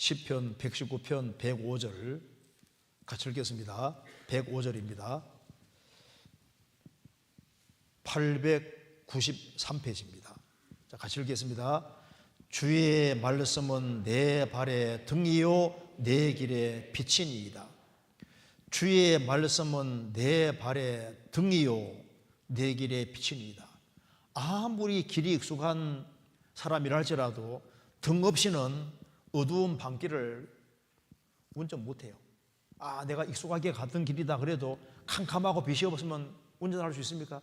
시편 119편 105절 같이 읽겠습니다. 105절입니다. 893페이지입니다. 자, 같이 읽겠습니다. 주의 말씀은 내 발의 등이요 내 길의 빛이니이다. 주의 말씀은 내 발의 등이요 내 길의 빛이니이다. 아무리 길이 익숙한 사람이라 할지라도 등 없이는 어두운 밤길을 운전 못해요. 내가 익숙하게 갔던 길이다 그래도 캄캄하고 빛이 없으면 운전할 수 있습니까?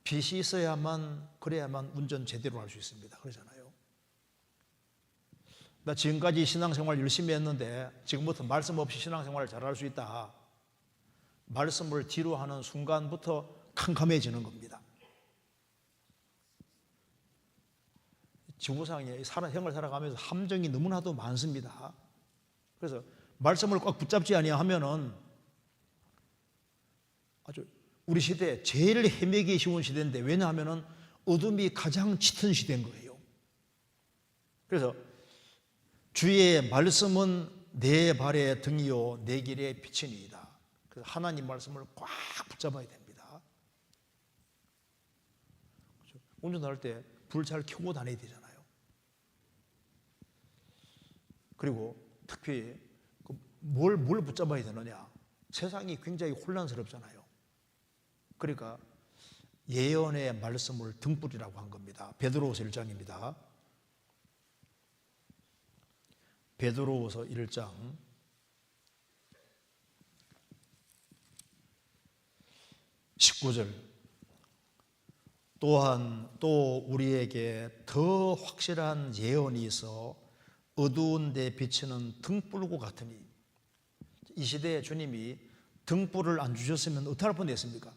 빛이 있어야만, 그래야만 운전 제대로 할 수 있습니다. 그러잖아요. 나 지금까지 신앙생활 열심히 했는데 지금부터 말씀 없이 신앙생활을 잘할 수 있다. 말씀을 뒤로 하는 순간부터 캄캄해지는 겁니다. 지구상에 생을 살아가면서 함정이 너무나도 많습니다. 그래서 말씀을 꽉 붙잡지 아니하면은 아주 우리 시대에 제일 헤매기 쉬운 시대인데, 왜냐하면은 어둠이 가장 짙은 시대인 거예요. 그래서 주의 말씀은 내 발의 등이요 내 길의 빛이니이다. 그래서 하나님 말씀을 꽉 붙잡아야 됩니다. 그렇죠? 운전할 때 불 잘 켜고 다녀야 되잖아요. 그리고 특히 뭘 붙잡아야 되느냐? 세상이 굉장히 혼란스럽잖아요. 그러니까 예언의 말씀을 등불이라고 한 겁니다. 베드로후서 1장입니다. 베드로후서 1장 19절. 또한 또 우리에게 더 확실한 예언이 있어 어두운 데 비치는 등불과 같으니. 이 시대에 주님이 등불을 안 주셨으면 어떻게 할 뻔했습니까?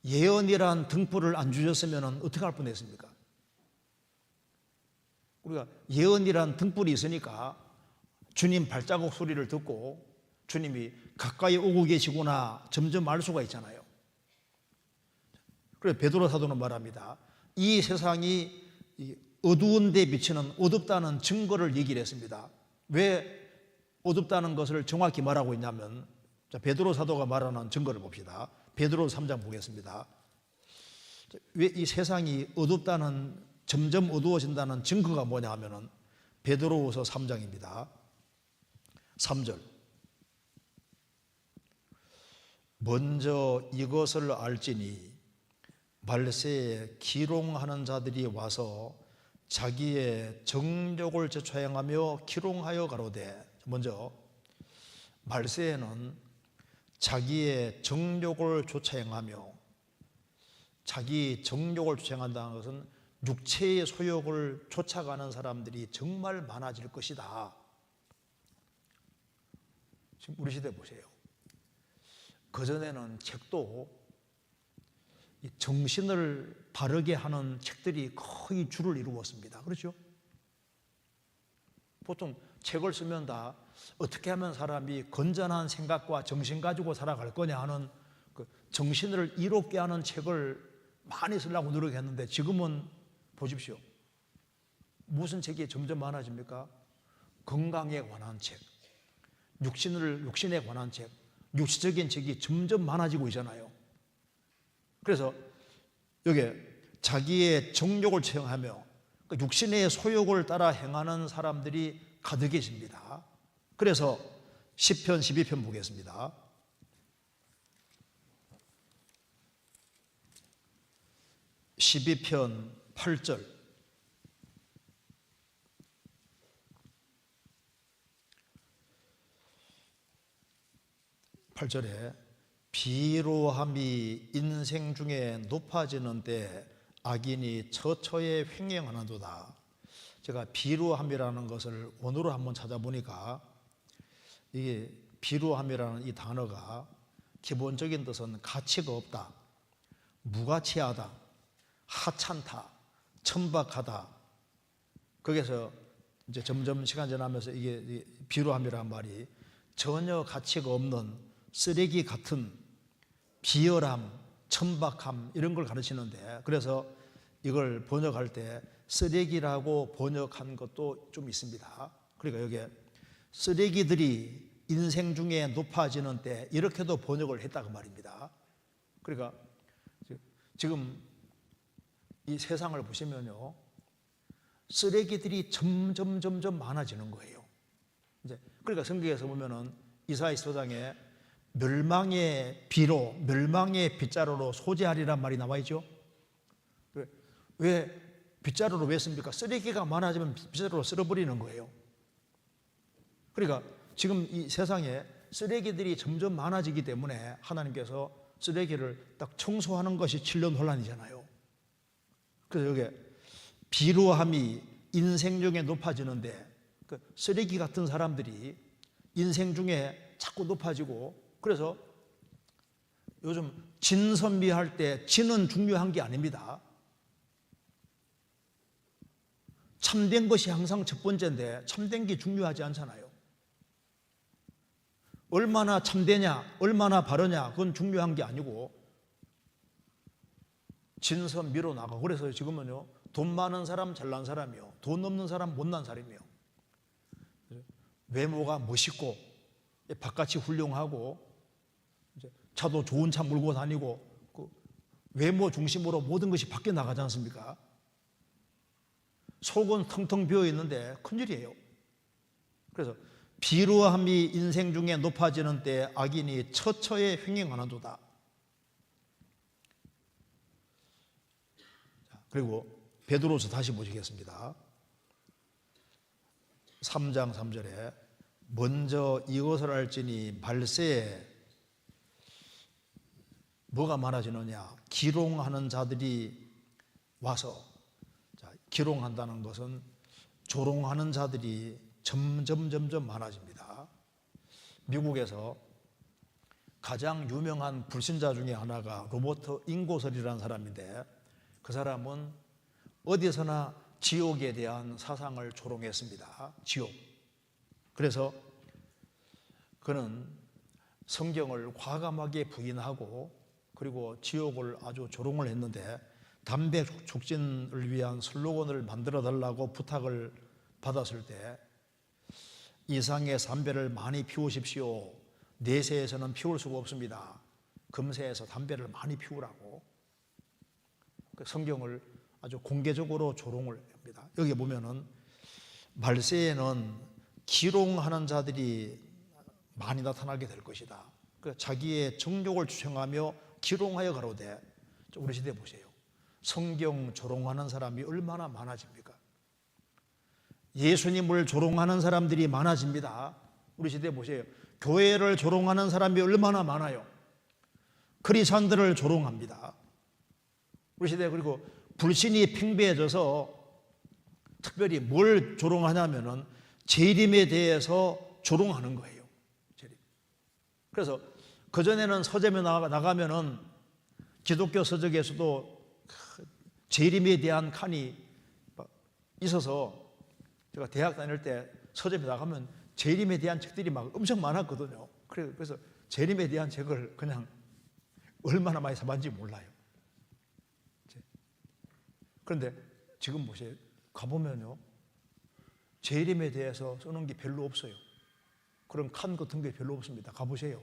예언이란 등불을 안 주셨으면 어떻게 할 뻔했습니까? 우리가 예언이란 등불이 있으니까 주님 발자국 소리를 듣고 주님이 가까이 오고 계시구나 점점 알 수가 있잖아요. 그래서 베드로 사도는 말합니다. 이 세상이 어두운 데 비치는 어둡다는 증거를 얘기를 했습니다. 왜 어둡다는 것을 정확히 말하고 있냐면, 베드로 사도가 말하는 증거를 봅시다. 베드로 3장 보겠습니다. 왜 이 세상이 어둡다는, 점점 어두워진다는 증거가 뭐냐 하면은 베드로후서 3장입니다. 3절. 먼저 이것을 알지니 말세에 기롱하는 자들이 와서 자기의 정욕을 쫓아행하며 기롱하여 가로되. 먼저 말세에는 자기의 정욕을 쫓아행하며, 자기 정욕을 쫓아행한다는 것은 육체의 소욕을 쫓아가는 사람들이 정말 많아질 것이다. 지금 우리 시대 보세요. 그전에는 책도 정신을 바르게 하는 책들이 거의 주를 이루었습니다. 그렇죠? 보통 책을 쓰면 다 어떻게 하면 사람이 건전한 생각과 정신 가지고 살아갈 거냐 하는 그 정신을 이롭게 하는 책을 많이 쓰려고 노력했는데, 지금은 보십시오. 무슨 책이 점점 많아집니까? 건강에 관한 책, 육신에 관한 책, 육시적인 책이 점점 많아지고 있잖아요. 그래서 여기 자기의 정욕을 채용하며 육신의 소욕을 따라 행하는 사람들이 가득해집니다. 그래서 시편 12편 보겠습니다. (12편) 8절. 비로함이 인생 중에 높아지는 때 악인이 처처에 횡행하는도다. 제가 비루함이라는 것을 원어로 한번 찾아보니까, 이게 비루함이라는 이 단어가 기본적인 뜻은 가치가 없다, 무가치하다, 하찮다, 천박하다. 거기서 이제 점점 시간 지나면서 이게 비루함이라는 말이 전혀 가치가 없는 쓰레기 같은 비열함, 천박함 이런 걸 가르치는데, 그래서 이걸 번역할 때 쓰레기라고 번역한 것도 좀 있습니다. 그러니까 여기에 쓰레기들이 인생 중에 높아지는 때 이렇게도 번역을 했다고 말입니다. 그러니까 지금 이 세상을 보시면요, 쓰레기들이 점점 많아지는 거예요. 이제 그러니까 성경에서 보면은 이사야서장에 멸망의 비로, 멸망의 빗자루로 소재하리란 말이 나와 있죠. 왜 빗자루로 왜 씁니까? 쓰레기가 많아지면 빗자루로 쓸어버리는 거예요. 그러니까 지금 이 세상에 쓰레기들이 점점 많아지기 때문에 하나님께서 쓰레기를 딱 청소하는 것이 진로 논란이잖아요. 그래서 여기 비루함이 인생 중에 높아지는데 그 쓰레기 같은 사람들이 인생 중에 자꾸 높아지고, 그래서 요즘 진선미할 때 진은 중요한 게 아닙니다. 참된 것이 항상 첫 번째인데 참된 게 중요하지 않잖아요. 얼마나 참되냐, 얼마나 바르냐, 그건 중요한 게 아니고 진선미로 나가. 그래서 지금은요, 돈 많은 사람 잘난 사람이요, 돈 없는 사람 못난 사람이요, 외모가 멋있고 바깥이 훌륭하고 차도 좋은 차 몰고 다니고 그 외모 중심으로 모든 것이 바뀌어 나가지 않습니까? 속은 텅텅 비어 있는데 큰일이에요. 그래서 비루함이 인생 중에 높아지는 때 악인이 처처에 횡행하는도다. 그리고 베드로서 다시 보시겠습니다. 3장 3절에 먼저 이것을 알지니 말세에 뭐가 많아지느냐, 기롱하는 자들이 와서, 자, 기롱한다는 것은 조롱하는 자들이 점점 많아집니다. 미국에서 가장 유명한 불신자 중에 하나가 로버트 잉고설이라는 사람인데, 그 사람은 어디서나 지옥에 대한 사상을 조롱했습니다. 지옥. 그래서 그는 성경을 과감하게 부인하고 그리고 지옥을 아주 조롱을 했는데, 담배 촉진을 위한 슬로건을 만들어 달라고 부탁을 받았을 때 이상의 담배를 많이 피우십시오. 내세에서는 피울 수가 없습니다. 금세에서 담배를 많이 피우라고 성경을 아주 공개적으로 조롱을 합니다. 여기 보면은 말세에는 기롱하는 자들이 많이 나타나게 될 것이다. 자기의 정욕을 추청하며 기롱하여 가로되, 우리 시대 보세요. 성경 조롱하는 사람이 얼마나 많아집니까? 예수님을 조롱하는 사람들이 많아집니다. 우리 시대 보세요. 교회를 조롱하는 사람이 얼마나 많아요. 크리스천들을 조롱합니다. 우리 시대, 그리고 불신이 팽배해져서 특별히 뭘 조롱하냐면은 재림에 대해서 조롱하는 거예요. 재림. 그래서 그전에는 서점에 나가면은 기독교 서적에서도 재림에 대한 칸이 있어서, 제가 대학 다닐 때 서점에 나가면 재림에 대한 책들이 막 엄청 많았거든요. 그래서 재림에 대한 책을 그냥 얼마나 많이 사봤는지 몰라요. 그런데 지금 보세요. 가보면요, 재림에 대해서 쓰는 게 별로 없어요. 그런 칸 같은 게 별로 없습니다. 가보세요.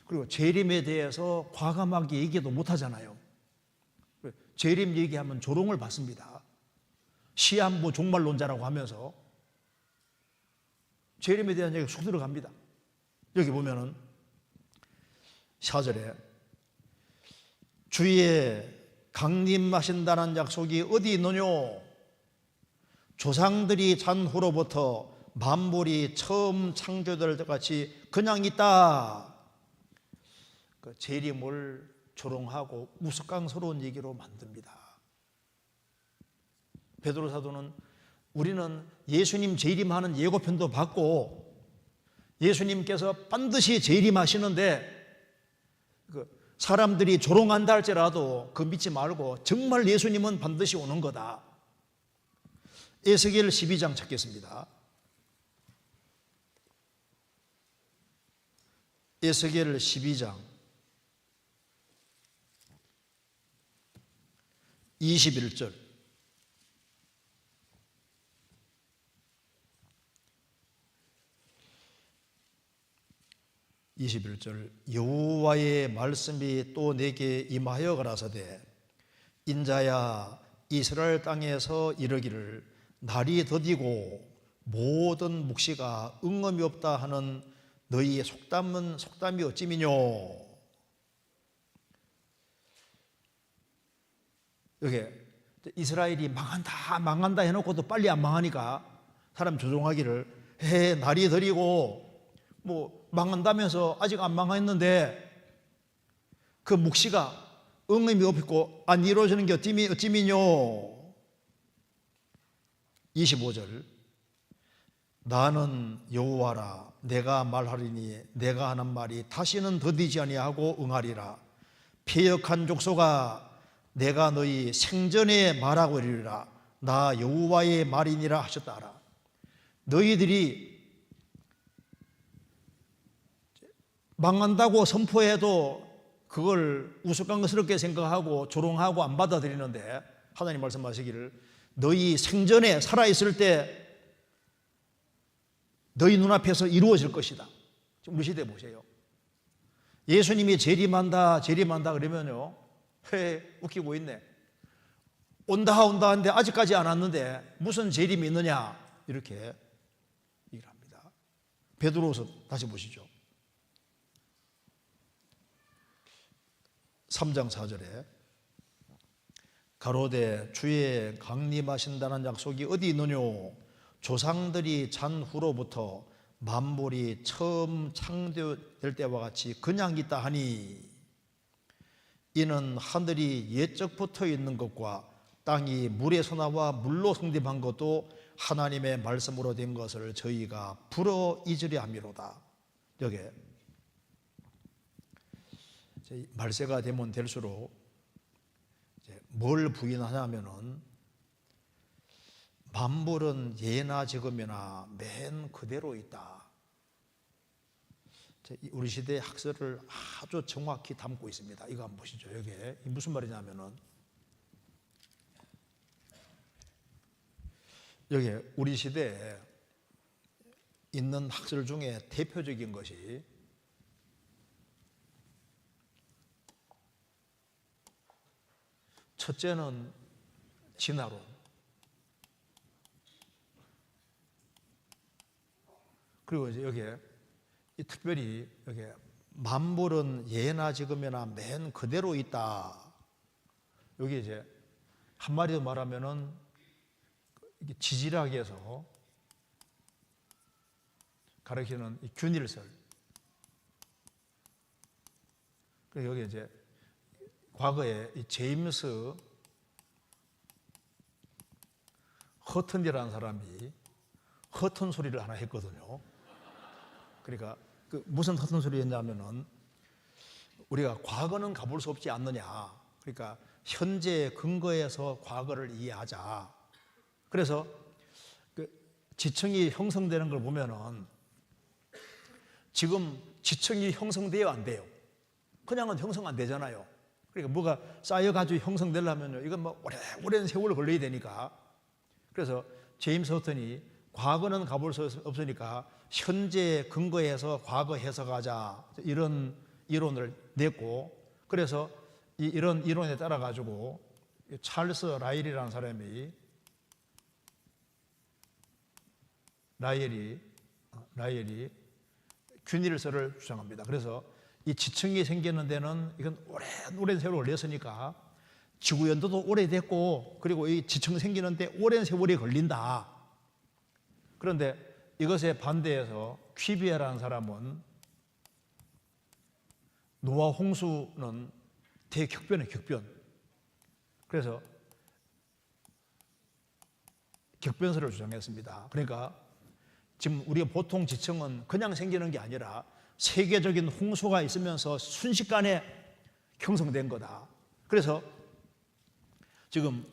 그리고 재림에 대해서 과감하게 얘기도 못하잖아요. 재림 얘기하면 조롱을 받습니다. 시한부 종말론자라고 하면서 재림에 대한 얘기가 쑥 들어갑니다. 여기 보면은 4절에 주의 강림하신다는 약속이 어디 있느뇨? 조상들이 잔 후로부터 만물이 처음 창조될 때같이 그냥 있다. 그 재림을 조롱하고 우스꽝스러운 얘기로 만듭니다. 베드로 사도는 우리는 예수님 재림하는 예고편도 받고 예수님께서 반드시 재림하시는데 사람들이 조롱한다 할지라도 그 믿지 말고 정말 예수님은 반드시 오는 거다. 에스겔 12장 찾겠습니다. 에스겔 12장 21절. 여호와의 말씀이 또 내게 임하여 가라사대 인자야 이스라엘 땅에서 이르기를 날이 더디고 모든 묵시가 응음이 없다 하는 너희의 속담이 어찌미뇨. 여기 이스라엘이 망한다 해놓고도 빨리 안 망하니까 사람 조종하기를 날이 더디고 뭐 망한다면서 아직 안 망했는데 그 묵시가 응음이 없고 안 이루어지는 게 어찌미뇨. 25절. 나는 여호와라 내가 말하리니 내가 하는 말이 다시는 더디지 아니하고 응하리라. 패역한 족속아 내가 너희 생전에 말하고 이르리라. 나 여호와의 말이니라 하셨다 하라. 너희들이 망한다고 선포해도 그걸 우스꽝스럽게 생각하고 조롱하고 안 받아들이는데 하나님 말씀하시기를 너희 생전에 살아있을 때 너희 눈앞에서 이루어질 것이다. 지금 우리 시대 보세요. 예수님이 재림한다 그러면요 웃기고 있네. 온다 하는데 아직까지 안 왔는데 무슨 재림이 있느냐 이렇게 얘기를 합니다. 베드로서 다시 보시죠. 3장 4절에 가로되 주의 강림하신다는 약속이 어디 있느뇨. 조상들이 잔 후로부터 만물이 처음 창조될 때와 같이 그냥 있다 하니 이는 하늘이 옛적부터 있는 것과 땅이 물에서 나와 물로 성립한 것도 하나님의 말씀으로 된 것을 저희가 불어 잊으려 함이로다. 여기 말세가 되면 될수록 뭘 부인하냐면은 만물은 예나 지금이나 맨 그대로 있다. 우리 시대의 학설을 아주 정확히 담고 있습니다. 이거 한번 보시죠. 이게 무슨 말이냐면은 여기 우리 시대에 있는 학설 중에 대표적인 것이 첫째는 진화론. 그리고 이제 여기에 특별히 여기 만물은 예나 지금이나 맨 그대로 있다. 여기 이제 한마디로 말하면은 이게 지질학에서 가르치는 이 균일설. 그리고 여기 이제 과거에 이 제임스 허튼이라는 사람이 허튼 소리를 하나 했거든요. 그러니까 그 무슨 허튼 소리였냐면은 우리가 과거는 가볼 수 없지 않느냐. 그러니까 현재 근거에서 과거를 이해하자. 그래서 그 지층이 형성되는 걸 보면은 지금 지층이 형성돼요, 안 돼요? 그냥은 형성 안 되잖아요. 그러니까 뭐가 쌓여가지고 형성되려면요, 이건 뭐 오랜 세월 걸려야 되니까. 그래서 제임스 허튼이 과거는 가볼 수 없으니까 현재 근거에서 과거 해석하자 이런 이론을 냈고, 그래서 이런 이론에 따라 가지고 찰스 라일이라는 사람이 라이엘이 균일설을 주장합니다. 그래서 이 지층이 생기는 데는 이건 오랜 세월을 걸렸으니까 지구 연도도 오래됐고, 그리고 이 지층 생기는데 오랜 세월이 걸린다. 그런데 이것에 반대해서 퀴비에라는 사람은 노아 홍수는 대격변의 격변. 그래서 격변설을 주장했습니다. 그러니까 지금 우리가 보통 지층은 그냥 생기는 게 아니라 세계적인 홍수가 있으면서 순식간에 형성된 거다. 그래서 지금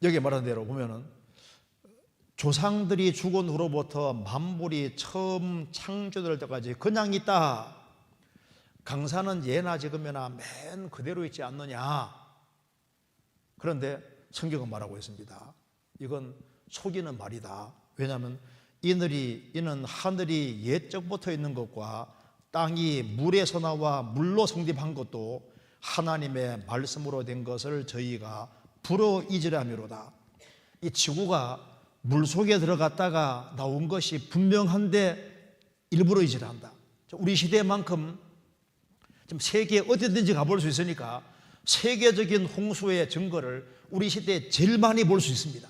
여기 말한 대로 보면은 조상들이 죽은 후로부터 만물이 처음 창조될 때까지 그냥 있다. 강산은 예나 지금이나 맨 그대로 있지 않느냐. 그런데 성경은 말하고 있습니다. 이건 속이는 말이다. 왜냐하면 이는 하늘이 옛적부터 있는 것과 땅이 물에서 나와 물로 성립한 것도 하나님의 말씀으로 된 것을 저희가 불어 잊으려미로다. 이 지구가 물속에 들어갔다가 나온 것이 분명한데 일부러 잊으란다. 우리 시대만큼 지금 세계 어디든지 가볼 수 있으니까 세계적인 홍수의 증거를 우리 시대에 제일 많이 볼 수 있습니다.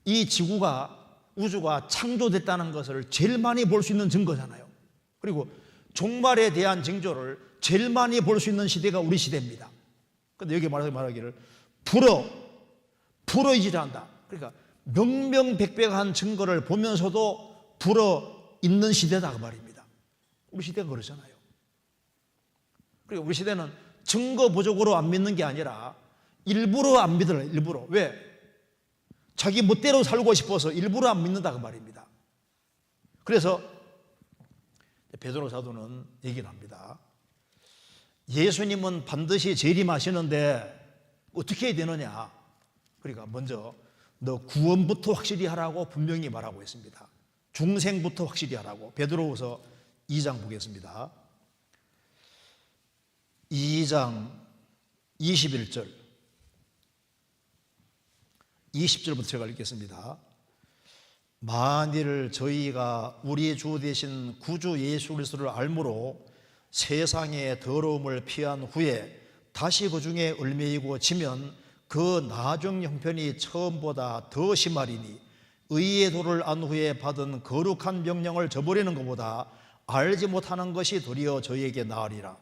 이 지구가, 우주가 창조됐다는 것을 제일 많이 볼 수 있는 증거잖아요. 그리고 종말에 대한 징조를 제일 많이 볼 수 있는 시대가 우리 시대입니다. 그런데 여기 말하기를 불어 잊으란다. 그러니까 명명백백한 증거를 보면서도 불어 잊는 시대다 그 말입니다. 우리 시대가 그러잖아요. 그리고 우리 시대는 증거 부족으로 안 믿는 게 아니라 일부러 안 믿어요. 일부러. 왜? 자기 멋대로 살고 싶어서 일부러 안 믿는다 그 말입니다. 그래서 베드로 사도는 얘기를 합니다. 예수님은 반드시 재림하시는데 어떻게 해야 되느냐? 그러니까 먼저 너 구원부터 확실히 하라고 분명히 말하고 있습니다. 중생부터 확실히 하라고. 베드로후서 2장 보겠습니다. 2장 21절 20절부터 제가 읽겠습니다. 만일 저희가 우리 주 되신 구주 예수 그리스도를 알므로 세상의 더러움을 피한 후에 다시 그 중에 얽매이고 지면 그 나중 형편이 처음보다 더 심하리니 의의 도를 안 후에 받은 거룩한 명령을 저버리는 것보다 알지 못하는 것이 도리어 저희에게 나으니라.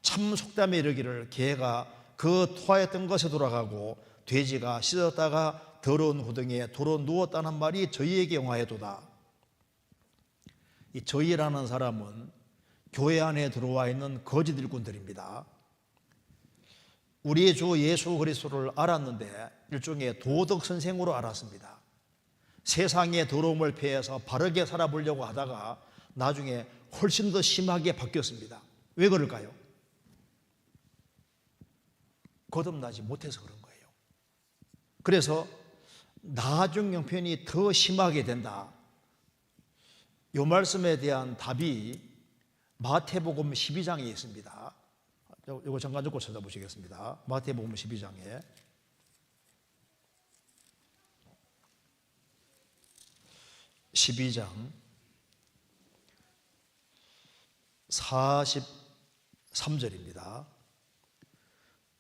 참 속담에 이르기를 개가 그 토하였던 것에 돌아가고 돼지가 씻었다가 더러운 구덩이에 도로 누웠다는 말이 저희에게 영화해도다. 이 저희라는 사람은 교회 안에 들어와 있는 거짓 일꾼들입니다. 우리 주 예수 그리스도를 알았는데 일종의 도덕 선생으로 알았습니다. 세상의 더러움을 피해서 바르게 살아보려고 하다가 나중에 훨씬 더 심하게 바뀌었습니다. 왜 그럴까요? 거듭나지 못해서 그런 거예요. 그래서 나중 형편이 더 심하게 된다. 이 말씀에 대한 답이 마태복음 12장에 있습니다. 이거 잠깐 듣고 찾아보시겠습니다. 마태복음 12장에 12장 43절입니다.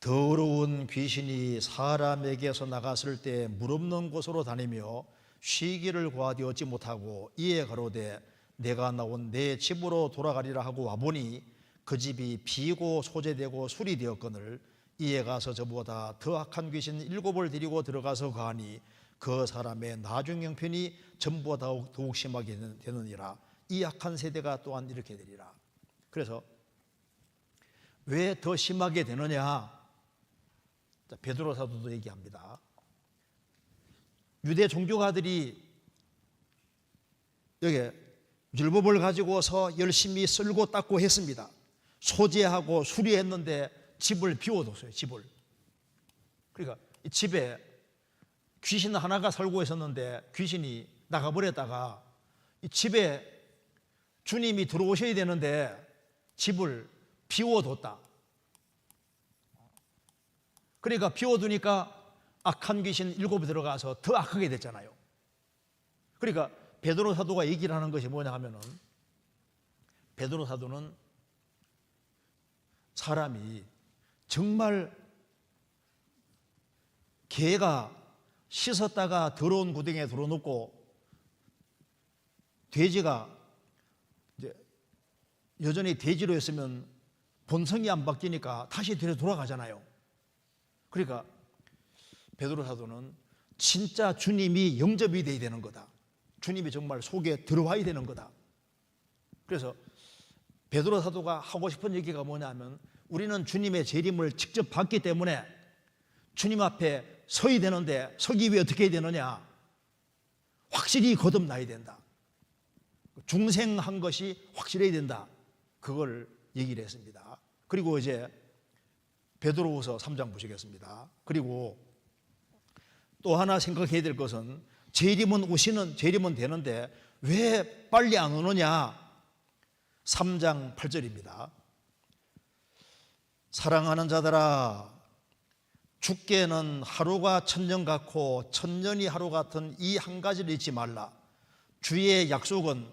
더러운 귀신이 사람에게서 나갔을 때 물 없는 곳으로 다니며 쉬기를 구하되 얻지 못하고 이에 가로되 내가 나온 내 집으로 돌아가리라 하고 와보니 그 집이 비고 소재되고 술이 되었거늘 이에 가서 저보다 더 악한 귀신 7을 데리고 들어가서 가니 그 사람의 나중 형편이 전보다 더욱 심하게 되느니라. 이 악한 세대가 또한 이렇게 되리라. 그래서 왜 더 심하게 되느냐? 베드로 사도도 얘기합니다. 유대 종교가들이 여기 율법을 가지고서 열심히 쓸고 닦고 했습니다. 소재하고 수리했는데 집을 비워뒀어요. 집을. 그러니까 이 집에 귀신 하나가 살고 있었는데 귀신이 나가버렸다가 이 집에 주님이 들어오셔야 되는데 집을 비워뒀다. 그러니까 비워두니까 악한 귀신 7이 들어가서 더 악하게 됐잖아요. 그러니까 베드로 사도가 얘기를 하는 것이 뭐냐 하면은 베드로 사도는 사람이 정말 개가 씻었다가 더러운 구덩이에 들어놓고 돼지가 이제 여전히 돼지로 했으면 본성이 안 바뀌니까 다시 뒤로 돌아가잖아요. 그러니까 베드로 사도는 진짜 주님이 영접이 돼야 되는 거다. 주님이 정말 속에 들어와야 되는 거다. 그래서 베드로 사도가 하고 싶은 얘기가 뭐냐면 우리는 주님의 재림을 직접 봤기 때문에 주님 앞에 서야 되는데 서기 위해 어떻게 해야 되느냐? 확실히 거듭나야 된다. 중생한 것이 확실해야 된다. 그걸 얘기를 했습니다. 그리고 이제 베드로후서 3장 보시겠습니다. 그리고 또 하나 생각해야 될 것은 재림은 되는데 왜 빨리 안 오느냐? 3장 8절입니다. 사랑하는 자들아, 죽게는 하루가 천년 같고 천년이 하루 같은 이 한 가지를 잊지 말라. 주의 약속은,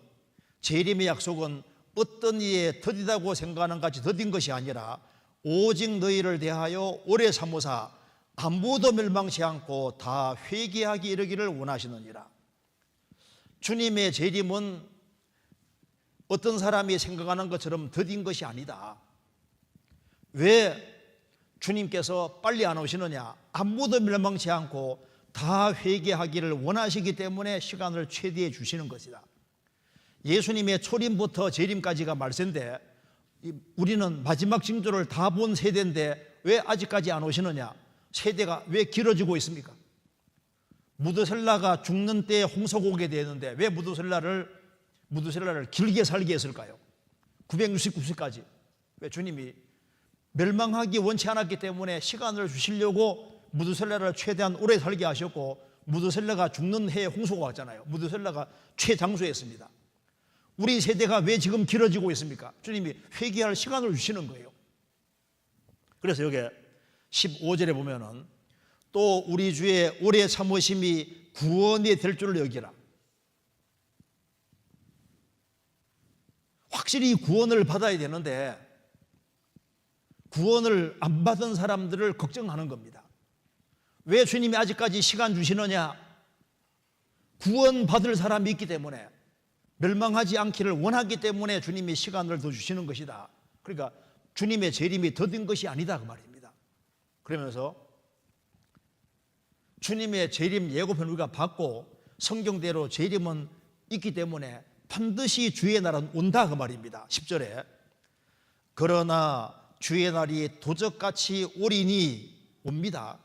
재림의 약속은 어떤 이에 더디다고 생각하는 같이 더딘 것이 아니라 오직 너희를 대하여 오래 참으사 아무도 멸망치 않고 다 회개하기 이르기를 원하시느니라. 주님의 재림은 어떤 사람이 생각하는 것처럼 더딘 것이 아니다. 왜 주님께서 빨리 안 오시느냐? 아무도 멸망치 않고 다 회개하기를 원하시기 때문에 시간을 최대해 주시는 것이다. 예수님의 초림부터 재림까지가 말세인데 우리는 마지막 징조를 다 본 세대인데 왜 아직까지 안 오시느냐? 세대가 왜 길어지고 있습니까? 무드셀라가 죽는 때에 홍수가 오게 되는데 왜 무드셀라를 길게 살게 했을까요? 969세까지. 왜 주님이 멸망하기 원치 않았기 때문에 시간을 주시려고 무드셀라를 최대한 오래 살게 하셨고, 무드셀라가 죽는 해에 홍수가 왔잖아요. 무드셀라가 최장수였습니다. 우리 세대가 왜 지금 길어지고 있습니까? 주님이 회개할 시간을 주시는 거예요. 그래서 여기 15절에 보면은 또 우리 주의 오래 참으심이 구원이 될 줄을 여기라. 확실히 구원을 받아야 되는데 구원을 안 받은 사람들을 걱정하는 겁니다. 왜 주님이 아직까지 시간 주시느냐? 구원받을 사람이 있기 때문에, 멸망하지 않기를 원하기 때문에 주님이 시간을 더 주시는 것이다. 그러니까 주님의 재림이 더딘 것이 아니다 그 말입니다. 그러면서 주님의 재림 예고편을 우리가 받고 성경대로 재림은 있기 때문에 반드시 주의 날은 온다 그 말입니다. 10절에 그러나 주의 날이 도적같이 오리니 옵니다.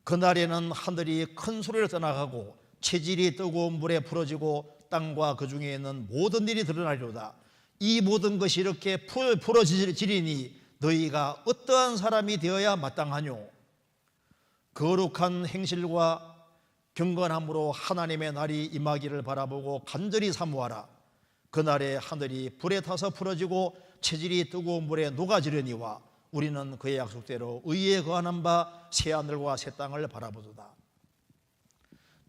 그날에는 하늘이 큰 소리로 떠나가고 체질이 뜨거운 물에 풀어지고 땅과 그 중에 있는 모든 일이 드러나리로다. 이 모든 것이 이렇게 풀어지리니 너희가 어떠한 사람이 되어야 마땅하뇨? 거룩한 행실과 경건함으로 하나님의 날이 임하기를 바라보고 간절히 사모하라. 그날에 하늘이 불에 타서 풀어지고 체질이 뜨거운 물에 녹아지려니와 우리는 그의 약속대로 의에 거하는 바 새하늘과 새 땅을 바라보도다.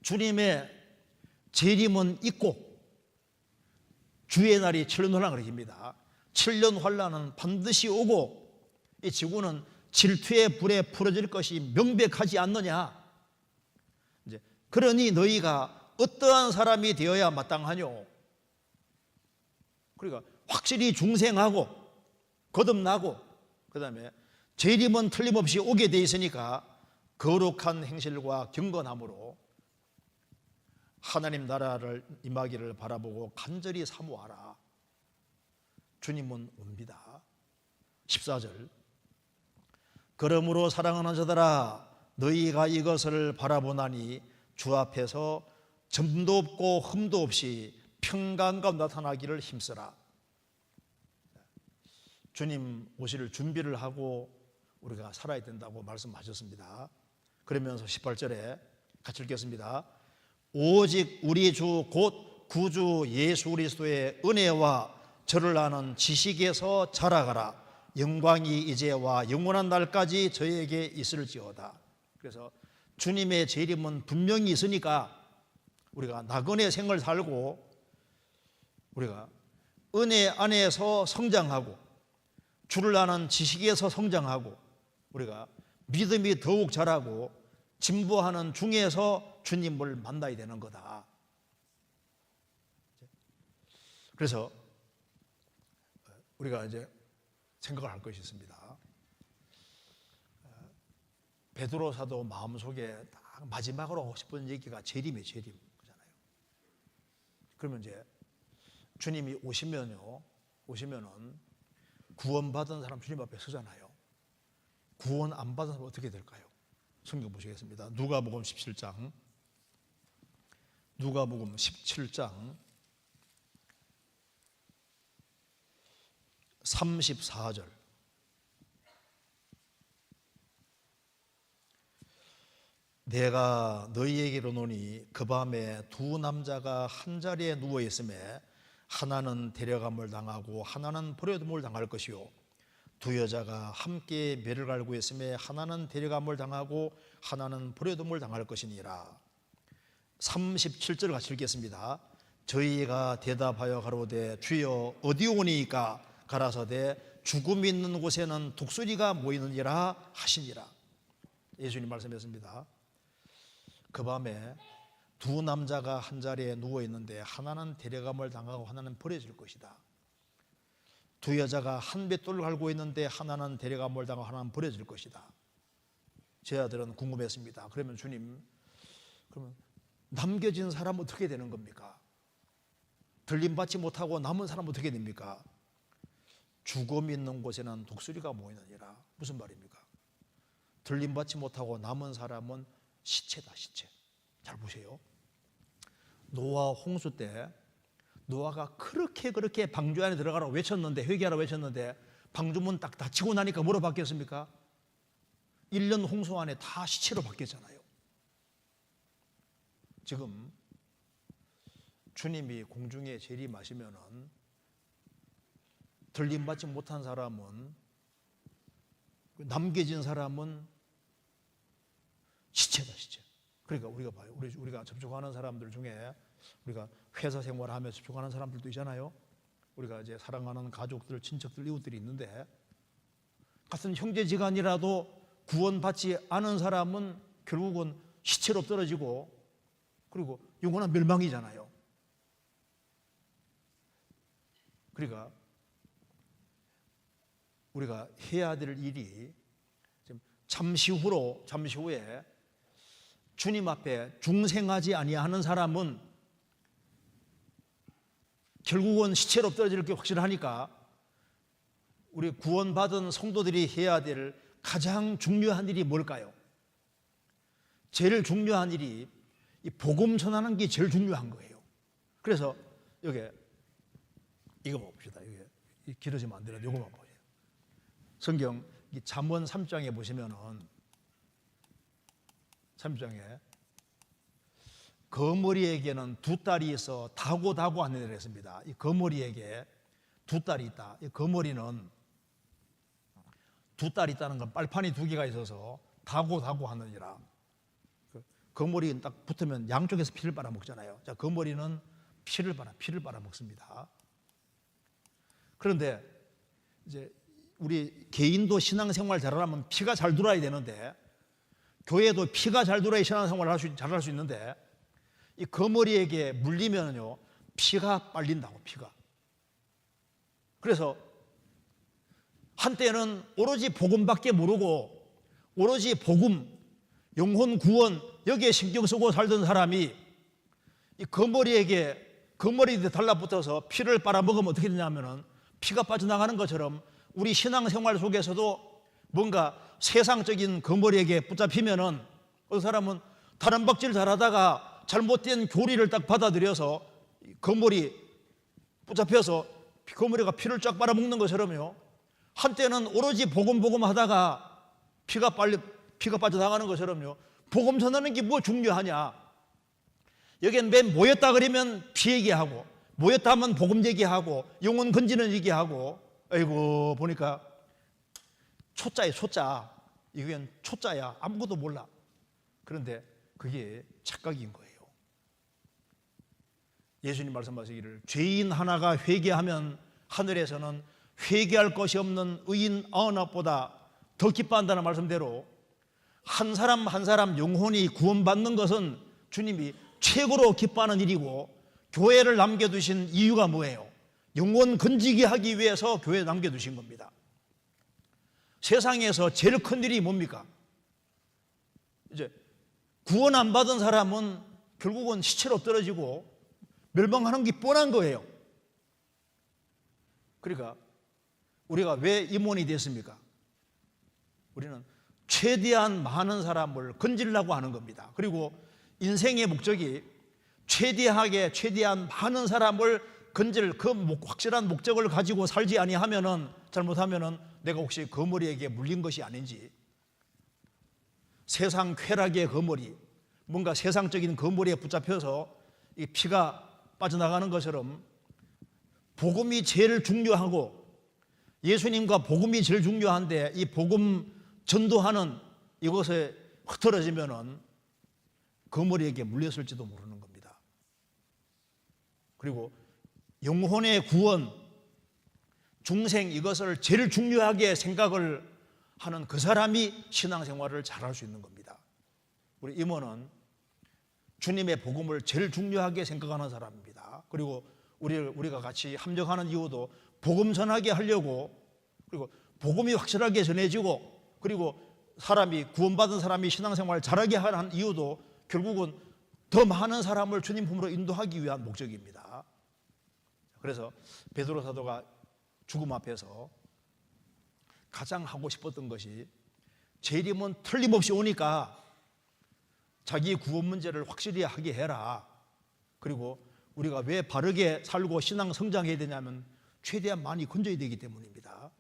주님의 재림은 있고 주의 날이 7년 환란을 일으킵니다. 7년 환란은 반드시 오고 이 지구는 질투의 불에 풀어질 것이 명백하지 않느냐? 이제 그러니 너희가 어떠한 사람이 되어야 마땅하뇨? 그러니까 확실히 중생하고 거듭나고 그다음에 재림은 틀림없이 오게 돼 있으니까 거룩한 행실과 경건함으로 하나님 나라를 임하기를 바라보고 간절히 사모하라. 주님은 옵니다. 14절 그러므로 사랑하는 자들아 너희가 이것을 바라보나니 주 앞에서 점도 없고 흠도 없이 평강과 나타나기를 힘쓰라. 주님 오실 준비를 하고 우리가 살아야 된다고 말씀하셨습니다. 그러면서 18절에 같이 읽겠습니다. 오직 우리 주 곧 구주 예수 그리스도의 은혜와 저를 아는 지식에서 자라가라. 영광이 이제와 영원한 날까지 저에게 있을지어다. 그래서 주님의 재림은 분명히 있으니까 우리가 나그네 생을 살고 우리가 은혜 안에서 성장하고 주를 아는 지식에서 성장하고 우리가 믿음이 더욱 자라고 진보하는 중에서 주님을 만나야 되는 거다. 그래서 우리가 이제 생각을 할 것이 있습니다. 베드로 사도 마음속에 마지막으로 하고 싶은 얘기가 재림이에요. 재림. 그잖아요. 그러면 이제 주님이 오시면은 구원받은 사람 주님 앞에 서잖아요. 구원 안 받은 사람 어떻게 될까요? 성경 보시겠습니다. 누가복음 17장 34절 내가 너희에게로 노니 그 밤에 두 남자가 한 자리에 누워 있음에 하나는 데려감을 당하고 하나는 버려둠을 당할 것이요 두 여자가 함께 매를 갈고 있음에 하나는 데려감을 당하고 하나는 버려둠을 당할 것이니라. 37절 같이 읽겠습니다. 저희가 대답하여 가로되 주여 어디 오니이까 가라사대 죽음이 있는 곳에는 독수리가 모이느니라 하시니라. 예수님 말씀했습니다. 그 밤에 두 남자가 한 자리에 누워 있는데 하나는 데려감을 당하고 하나는 버려질 것이다. 두 여자가 한 맷돌을 갈고 있는데 하나는 데려감을 당하고 하나는 버려질 것이다. 제 아들은 궁금했습니다. 그러면 주님, 그러면 남겨진 사람 어떻게 되는 겁니까? 들림받지 못하고 남은 사람 어떻게 됩니까? 죽음 있는 곳에는 독수리가 모이느니라. 무슨 말입니까? 들림받지 못하고 남은 사람은 시체다, 시체. 잘 보세요. 노아 홍수 때 노아가 그렇게 방주 안에 들어가라고 외쳤는데, 회개하라고 외쳤는데 방주문 딱 닫히고 나니까 뭐로 바뀌었습니까? 1년 홍수 안에 다 시체로 바뀌었잖아요. 지금 주님이 공중에 재림하시면은 들림받지 못한 사람은, 남겨진 사람은 시체다, 시체. 그러니까 우리가 봐요. 우리가 접촉하는 사람들 중에 우리가 회사 생활하면서 접촉하는 사람들도 있잖아요. 우리가 이제 사랑하는 가족들, 친척들, 이웃들이 있는데 같은 형제지간이라도 구원받지 않은 사람은 결국은 시체로 떨어지고 그리고 영원한 멸망이잖아요. 그러니까 우리가 해야 될 일이 잠시 후에 주님 앞에 중생하지 아니하는 사람은 결국은 시체로 떨어질 게 확실하니까 우리 구원받은 성도들이 해야 될 가장 중요한 일이 뭘까요? 제일 중요한 일이 이 복음 전하는 게 제일 중요한 거예요. 그래서 여기 이거만 봅시다. 이게 길어지면 안 되는데 이거만 보세요. 성경 잠언 3장에 보시면은 3장에 거머리에게는 두 딸이 있어 다고 하는 일을 했습니다. 이 거머리에게 두 딸이 있다. 이 거머리는 두 딸이 있다는 건 빨판이 두 개가 있어서 다고 하느니라. 거머리 딱 붙으면 양쪽에서 피를 빨아먹잖아요. 자, 거머리는 피를 빨아먹습니다. 그런데 이제 우리 개인도 신앙생활 잘하려면 피가 잘 돌아야 되는데, 교회도 피가 잘 돌아야 신앙생활을 잘할 수 있는데, 이 거머리에게 물리면요 피가 빨린다고, 피가. 그래서 한때는 오로지 복음밖에 모르고 오로지 복음, 영혼 구원 여기에 신경 쓰고 살던 사람이 이 거머리에 달라붙어서 피를 빨아먹으면 어떻게 되냐면은 피가 빠져나가는 것처럼 우리 신앙생활 속에서도 뭔가 세상적인 거머리에게 붙잡히면은 그 사람은 다른 박질 잘하다가 잘못된 교리를 딱 받아들여서 거머리 붙잡혀서 거머리가 피를 쫙 빨아먹는 것처럼요, 한때는 오로지 복음 하다가 피가 빠져나가는 것처럼요, 복음 전하는 게 뭐 중요하냐, 여기엔 맨 모였다 그러면 피 얘기하고, 모였다 하면 복음 얘기하고, 영혼 건지는 얘기하고, 아이고 보니까 초짜예요, 초짜. 이건 초짜야. 아무것도 몰라. 그런데 그게 착각인 거예요. 예수님 말씀하시기를 죄인 하나가 회개하면 하늘에서는 회개할 것이 없는 의인 99보다 더 기뻐한다는 말씀대로 한 사람 한 사람 영혼이 구원받는 것은 주님이 최고로 기뻐하는 일이고, 교회를 남겨두신 이유가 뭐예요? 영혼 건지게 하기 위해서 교회에 남겨두신 겁니다. 세상에서 제일 큰 일이 뭡니까? 이제 구원 안 받은 사람은 결국은 시체로 떨어지고 멸망하는 게 뻔한 거예요. 그러니까 우리가 왜 임원이 됐습니까? 우리는 최대한 많은 사람을 건지려고 하는 겁니다. 그리고 인생의 목적이 최대한 많은 사람을 건질 그 확실한 목적을 가지고 살지 아니하면은, 잘못하면은 내가 혹시 거머리에게 물린 것이 아닌지, 세상 쾌락의 거머리, 뭔가 세상적인 거머리에 붙잡혀서 이 피가 빠져나가는 것처럼 복음이 제일 중요하고 예수님과 복음이 제일 중요한데 이 복음 전도하는 이곳에 흐트러지면은 거머리에게 물렸을지도 모르는 겁니다. 그리고 영혼의 구원, 중생 이것을 제일 중요하게 생각을 하는 그 사람이 신앙생활을 잘할 수 있는 겁니다. 우리 이모는 주님의 복음을 제일 중요하게 생각하는 사람입니다. 그리고 우리가 같이 함정하는 이유도 복음 전하게 하려고, 그리고 복음이 확실하게 전해지고, 그리고 사람이 구원받은 사람이 신앙생활을 잘하게 하는 이유도 결국은 더 많은 사람을 주님 품으로 인도하기 위한 목적입니다. 그래서 베드로 사도가 죽음 앞에서 가장 하고 싶었던 것이 재림은 틀림없이 오니까 자기 구원 문제를 확실히 하게 해라. 그리고 우리가 왜 바르게 살고 신앙 성장해야 되냐면 최대한 많이 건져야 되기 때문입니다.